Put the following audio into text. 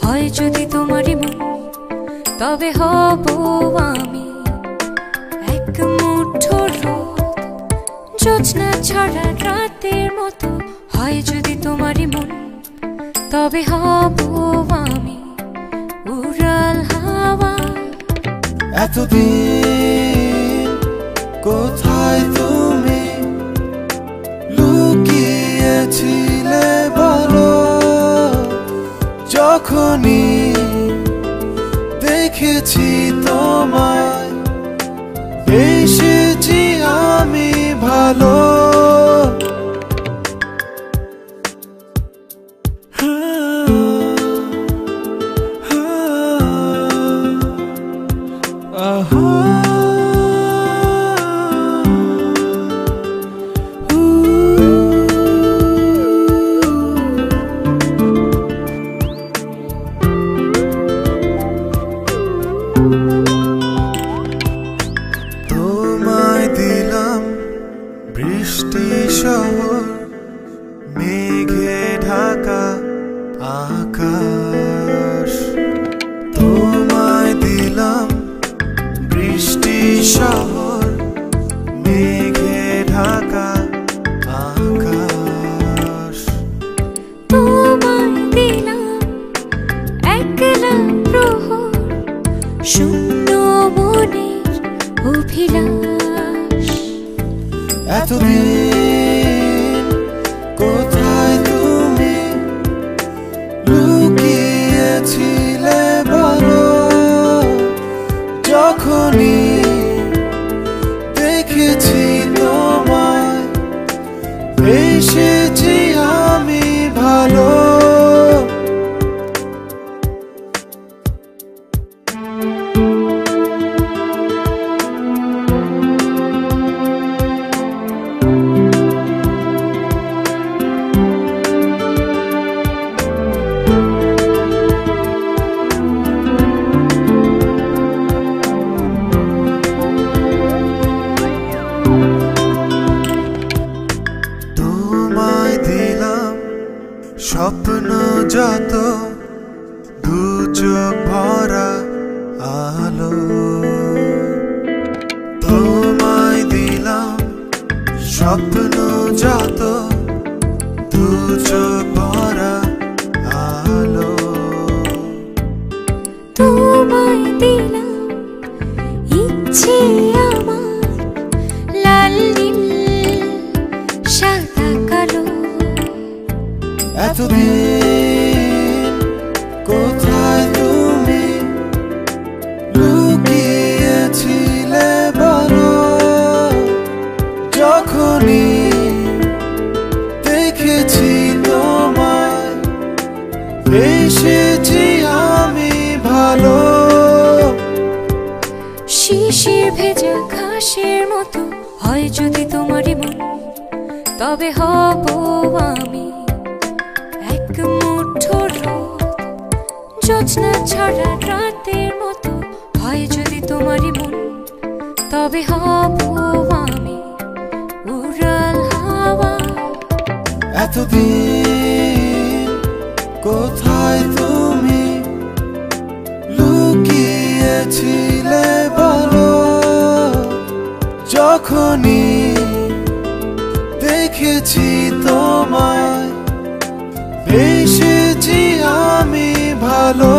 হয় যদি তোমারই মন, তবে হব আমি এক মুঠো রোদ, জোছনা ছড়া রাতের মতো। হয় যদি তোমারই মন, তবে হব আমি উড়াল হাওয়া। এতদিন কোথায় তুমি লুকিয়েছিলে বলো, যখনই দেখেছি তোমায় এসেছি আমি ভালো। তোমায় দিলাম বৃষ্টি শহর, মেঘে ঢাকা আকাশ। তোমায় দিলাম বৃষ্টি শহর, মেঘে ঢাকা আকাশ। তোমায় দিলাম একলা প্রহর, শূন্য মনের অভিলাষ। এতদিন কোথায় তুমি লুকিয়েছিলে বলো, যখনই দেখেছি তোমায় এসেছি আমি ভালো। তোমায় দিলাম স্বপ্ন যত, দু চোখ ভরা আলো। তোমায় দিলাম স্বপ্ন যত, দু চোখ ভরা আলো। তোমায় দিলাম ইচ্ছে আমার, লাল নীল সাদা কালো। এতদিন কোথায় তুমি লুকিয়েছিলে বলো, যখনই দেখেছি তোমায় এসেছি আমি ভালো। শিশির ভেজা ঘাসের মতো হয় যদি তোমারই মন, তবে হব আমি এক মুঠো রোদ, জোছনা ছড়া রাতের মতো। হয় যদি তোমারই মন, তবে হব আমি উড়াল হাওয়া। এতদিন কোথায় তুমি লুকিয়েছিলে বলো, যখনই দেখেছি তোমায় এসেছি আমি ভালো।